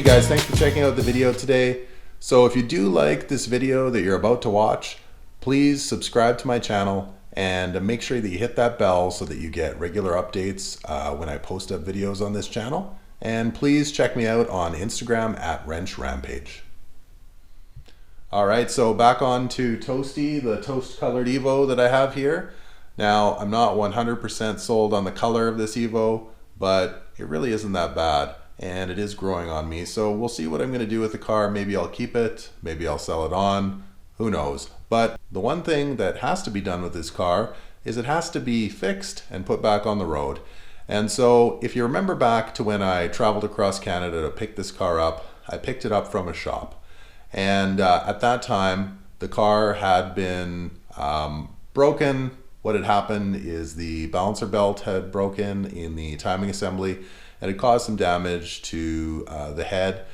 guys, thanks for checking out the video today. So if you do like this video that you're about to watch, please subscribe to my channel and make sure that you hit that bell so that you get regular updates when I post up videos on this channel. And please check me out on Instagram at WrenchRampage. Alright, so back on to Toasty, the toast colored Evo that I have here. Now, I'm not 100% sold on the color of this Evo, but it really isn't that bad. And it is growing on me, so we'll see what I'm going to do with the car. Maybe I'll keep it, maybe I'll sell it on, who knows. But the one thing that has to be done with this car is it has to be fixed and put back on the road. And so if you remember back to when I traveled across Canada to pick this car up, I picked it up from a shop. And at that time, the car had been broken. What had happened is the balancer belt had broken in the timing assembly, and it caused some damage to the head.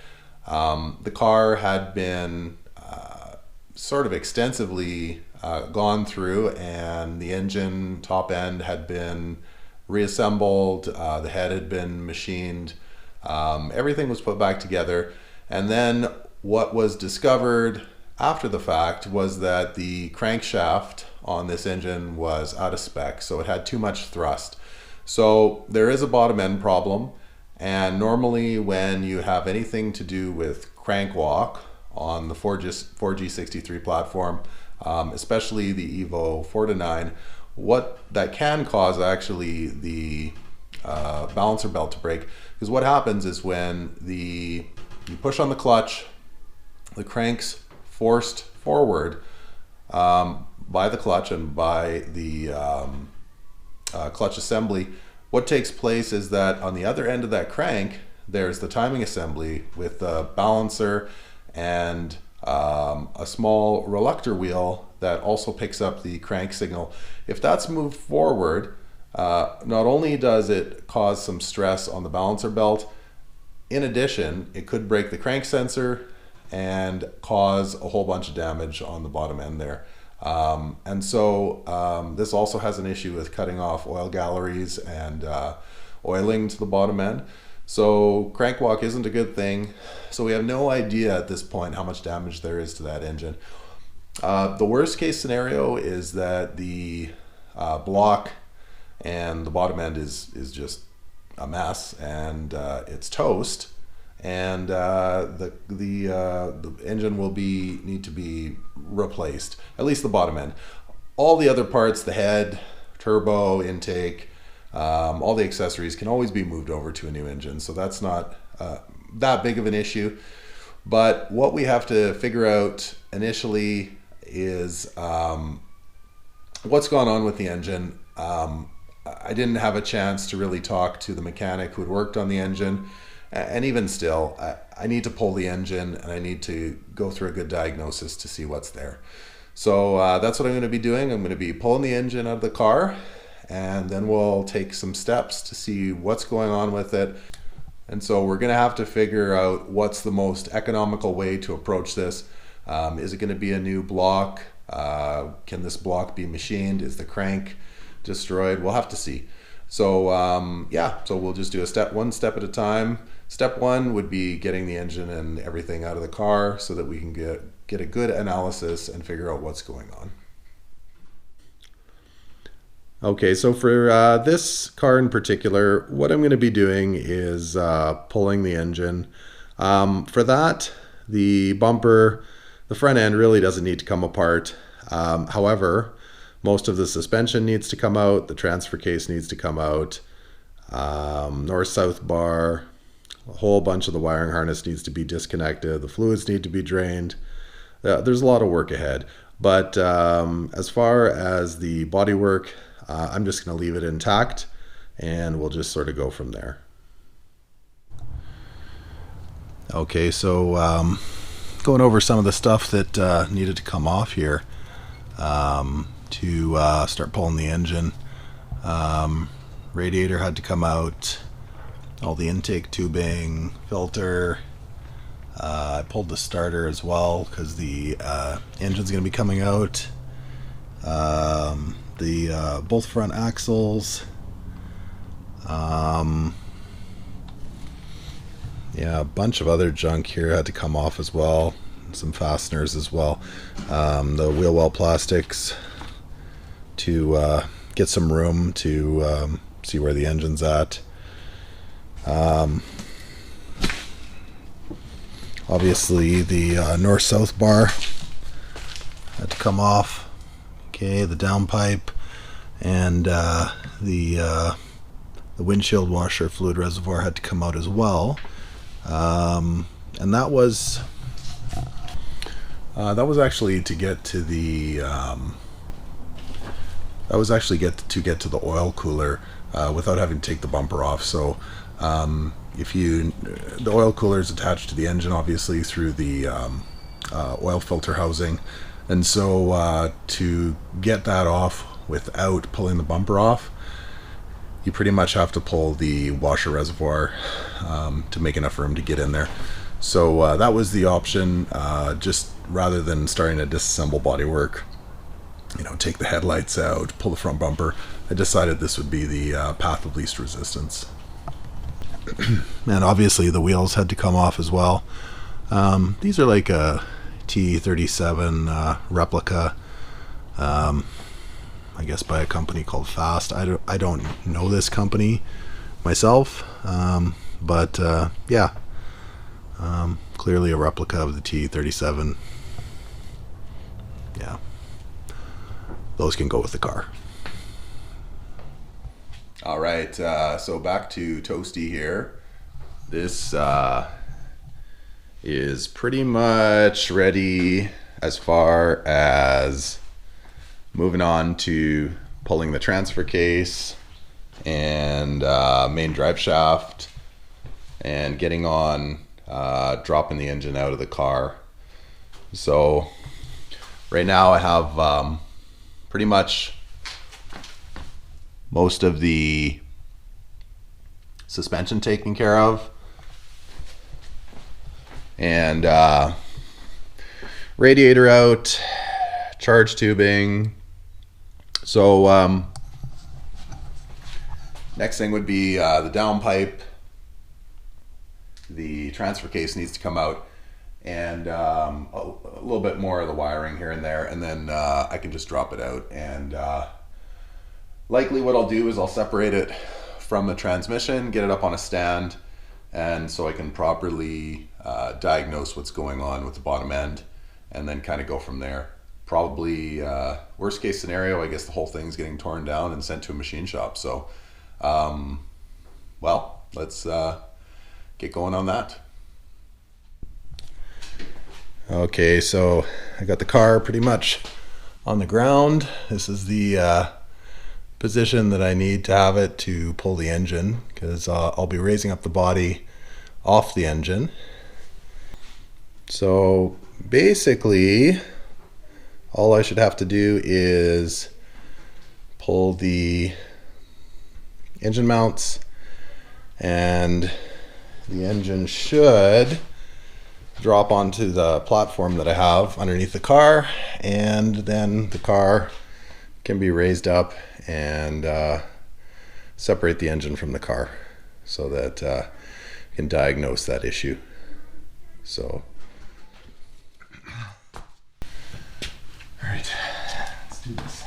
The car had been sort of extensively gone through, and the engine top end had been reassembled, the head had been machined, everything was put back together. And then what was discovered after the fact was that the crankshaft on this engine was out of spec, so it had too much thrust. So there is a bottom end problem, and normally when you have anything to do with crank walk on the 4G63 platform, especially the Evo 4-9, what that can cause actually the balancer belt to break. Because what happens is when you push on the clutch, the crank's forced forward by the clutch and by the clutch assembly. What takes place is that on the other end of that crank, there's the timing assembly with the balancer and a small reluctor wheel that also picks up the crank signal. If that's moved forward, not only does it cause some stress on the balancer belt, in addition, it could break the crank sensor and cause a whole bunch of damage on the bottom end there. And so this also has an issue with cutting off oil galleries and oiling to the bottom end. So crank walk isn't a good thing. So we have no idea at this point how much damage there is to that engine. The worst case scenario is that the block and the bottom end is just a mess, and it's toast, and the engine will need to be replaced, at least the bottom end. All the other parts, the head, turbo, intake, all the accessories can always be moved over to a new engine, so that's not that big of an issue. But what we have to figure out initially is what's gone on with the engine. I didn't have a chance to really talk to the mechanic who had worked on the engine, and even still, I need to pull the engine and I need to go through a good diagnosis to see what's there. So that's what I'm going to be doing. I'm going to be pulling the engine out of the car, and then we'll take some steps to see what's going on with it. And so we're going to have to figure out what's the most economical way to approach this. Is it going to be a new block? Can this block be machined? Is the crank destroyed? We'll have to see. So yeah, so we'll just do one step at a time. Step one would be getting the engine and everything out of the car so that we can get a good analysis and figure out what's going on. Okay, so for this car in particular, what I'm going to be doing is pulling the engine. For that, the bumper, the front end really doesn't need to come apart. However, most of the suspension needs to come out, the transfer case needs to come out, north-south bar, a whole bunch of the wiring harness needs to be disconnected, the fluids need to be drained. There's a lot of work ahead. But as far as the bodywork, I'm just going to leave it intact, and we'll just sort of go from there. Okay, so going over some of the stuff that needed to come off here to start pulling the engine. Radiator had to come out, all the intake tubing, filter. I pulled the starter as well because the engine's going to be coming out. Both front axles, Yeah, a bunch of other junk here had to come off as well. Some fasteners as well. The wheel well plastics to get some room to see where the engine's at. Obviously the north-south bar had to come off. Okay, the downpipe and the windshield washer fluid reservoir had to come out as well. And that was actually to get to the get to the oil cooler without having to take the bumper off. So the oil cooler is attached to the engine, obviously through the oil filter housing, and so to get that off without pulling the bumper off, you pretty much have to pull the washer reservoir to make enough room to get in there. So that was the option. Just rather than starting to disassemble bodywork, take the headlights out, pull the front bumper, I decided this would be the path of least resistance. And obviously the wheels had to come off as well. These are like a T37 replica, I guess by a company called Fast. I don't know this company myself, but yeah, clearly a replica of the T37. Yeah, those can go with the car. All right, so back to Toasty here. This is pretty much ready as far as moving on to pulling the transfer case and main drive shaft and getting on dropping the engine out of the car. So right now I have pretty much most of the suspension taken care of, and radiator out, charge tubing. So next thing would be the downpipe. The transfer case needs to come out, and a little bit more of the wiring here and there, and then I can just drop it out. And likely what I'll do is I'll separate it from the transmission, get it up on a stand, and so I can properly diagnose what's going on with the bottom end, and then kind of go from there. Probably worst case scenario, I guess the whole thing's getting torn down and sent to a machine shop. So well, let's get going on that. Okay, so I got the car pretty much on the ground. This is the position that I need to have it to pull the engine, because I'll be raising up the body off the engine. So basically all I should have to do is pull the engine mounts, and the engine should drop onto the platform that I have underneath the car, and then the car can be raised up and separate the engine from the car so that you can diagnose that issue. So all right, let's do this.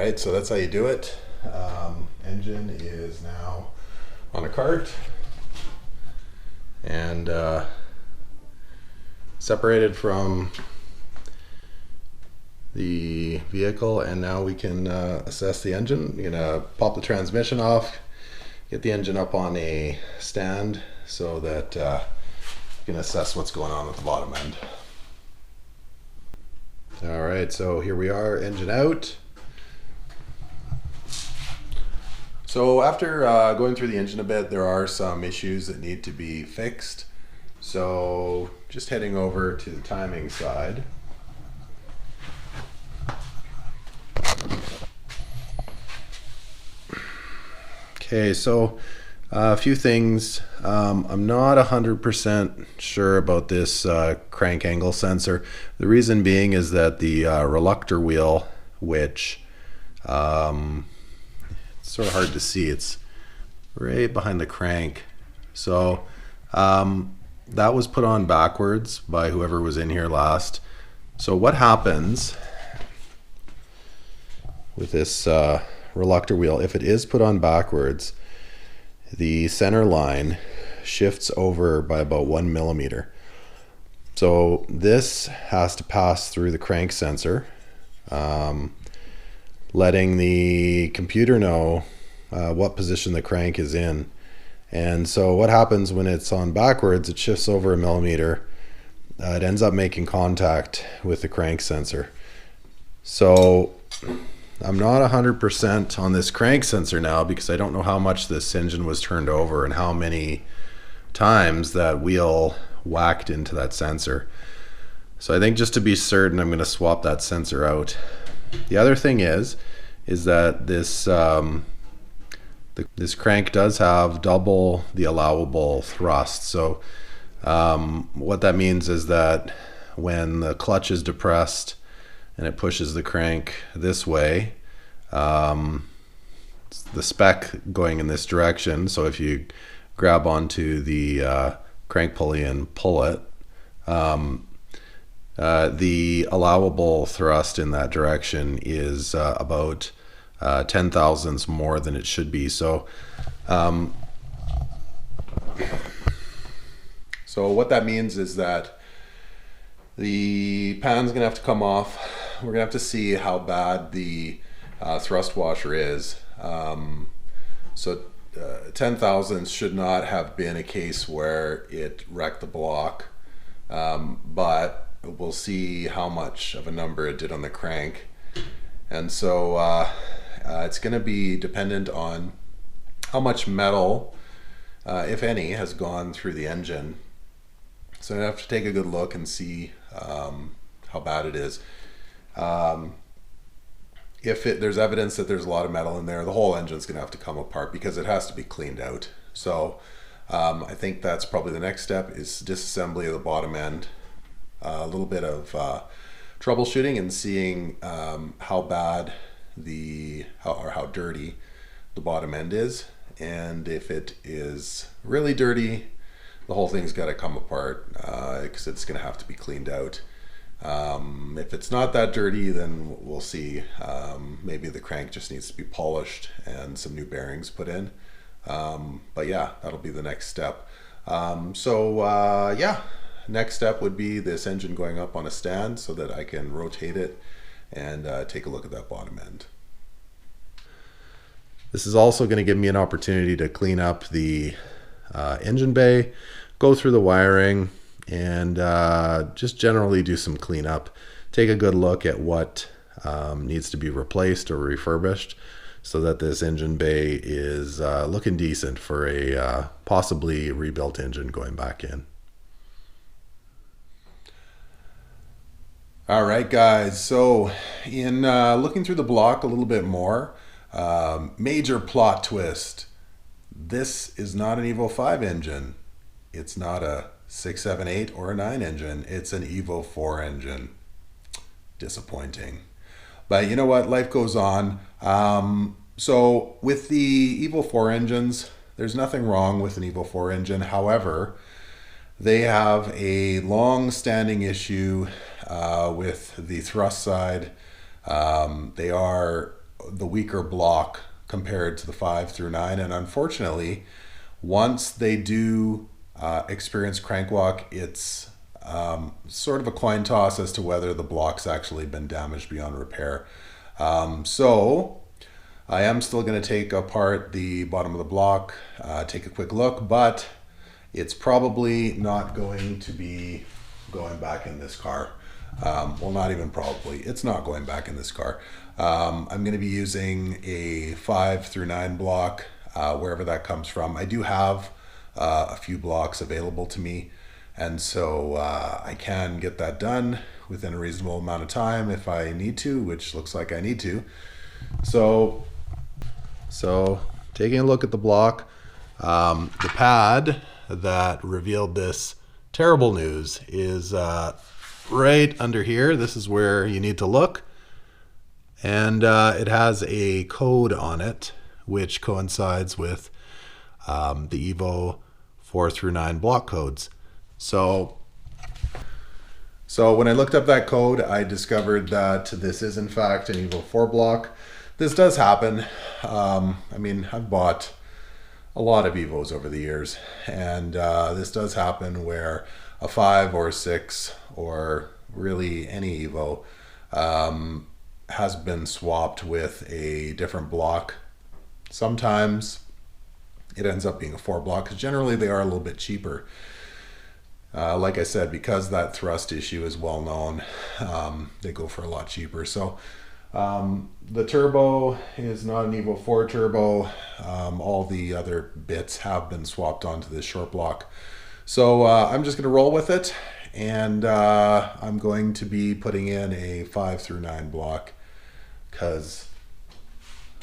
right, so that's how you do it. Engine is now on a cart and separated from the vehicle, and now we can assess the engine. You're gonna pop the transmission off, get the engine up on a stand so that you can assess what's going on at the bottom end. All right, so here we are, engine out. So after going through the engine a bit, there are some issues that need to be fixed. So just heading over to the timing side. Okay, so a few things. I'm not 100% sure about this crank angle sensor. The reason being is that the reluctor wheel, which it's sort of hard to see, it's right behind the crank. So that was put on backwards by whoever was in here last. So what happens with this reluctor wheel, if it is put on backwards, the center line shifts over by about 1 millimeter. So this has to pass through the crank sensor, letting the computer know what position the crank is in. And so what happens when it's on backwards, it shifts over 1 millimeter. It ends up making contact with the crank sensor. So I'm not 100% on this crank sensor now because I don't know how much this engine was turned over and how many times that wheel whacked into that sensor. So I think just to be certain, I'm going to swap that sensor out. The other thing is that this this crank does have double the allowable thrust. So what that means is that when the clutch is depressed and it pushes the crank this way, the spec going in this direction. So if you grab onto the crank pulley and pull it, the allowable thrust in that direction is about 10 thousandths more than it should be. So so what that means is that the pan's gonna have to come off. We're gonna have to see how bad the thrust washer is. So 10 thousandths should not have been a case where it wrecked the block, but we'll see how much of a number it did on the crank. And so it's gonna be dependent on how much metal, if any, has gone through the engine. So I have to take a good look and see how bad it is. If there's evidence that there's a lot of metal in there, the whole engine's gonna have to come apart because it has to be cleaned out. So I think that's probably the next step, is disassembly of the bottom end, a little bit of troubleshooting and seeing how bad or how dirty the bottom end is. And if it is really dirty, the whole thing's got to come apart because it's going to have to be cleaned out. If it's not that dirty, then we'll see. Maybe the crank just needs to be polished and some new bearings put in. But yeah, that'll be the next step. Yeah, next step would be this engine going up on a stand so that I can rotate it and take a look at that bottom end. This is also going to give me an opportunity to clean up the engine bay, go through the wiring, and just generally do some cleanup. Take a good look at what needs to be replaced or refurbished so that this engine bay is looking decent for a possibly rebuilt engine going back in. All right, guys, so in looking through the block a little bit more, major plot twist. This is not an Evo 5 engine. It's not a 6, 7, 8 or a 9 engine. It's an Evo 4 engine. Disappointing. But you know what? Life goes on. So with the Evo 4 engines, there's nothing wrong with an Evo 4 engine. However, they have a long-standing issue with the thrust side. They are the weaker block compared to the 5 through 9. And unfortunately, once they do experience crank walk, it's sort of a coin toss as to whether the block's actually been damaged beyond repair. So I am still going to take apart the bottom of the block, take a quick look, but it's probably not going to be going back in this car. Well, not even probably, it's not going back in this car. I'm going to be using a 5 through 9 block, wherever that comes from. I do have a few blocks available to me, and so I can get that done within a reasonable amount of time if I need to, which looks like I need to. So taking a look at the block, the pad that revealed this terrible news is right under here. This is where you need to look, and it has a code on it which coincides with the Evo 4 through 9 block codes. So when I looked up that code, I discovered that this is in fact an Evo 4 block. This does happen. I mean, I've bought a lot of Evos over the years, and this does happen where a 5 or a 6 or really any Evo has been swapped with a different block. Sometimes it ends up being a 4 block, because generally they are a little bit cheaper. Like I said, because that thrust issue is well known, they go for a lot cheaper. So the turbo is not an Evo 4 turbo. All the other bits have been swapped onto this short block. So I'm just going to roll with it, and I'm going to be putting in a 5 through 9 block, because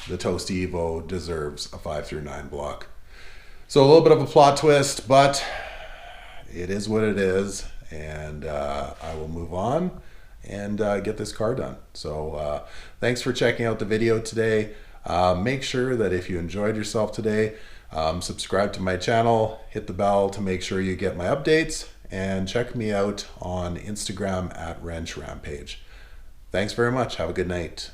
the Toasty Evo deserves a 5 through 9 block. So a little bit of a plot twist, but it is what it is, and I will move on and get this car done. So thanks for checking out the video today. Make sure that if you enjoyed yourself today, subscribe to my channel, hit the bell to make sure you get my updates, and check me out on Instagram at Wrench Rampage. Thanks very much. Have a good night.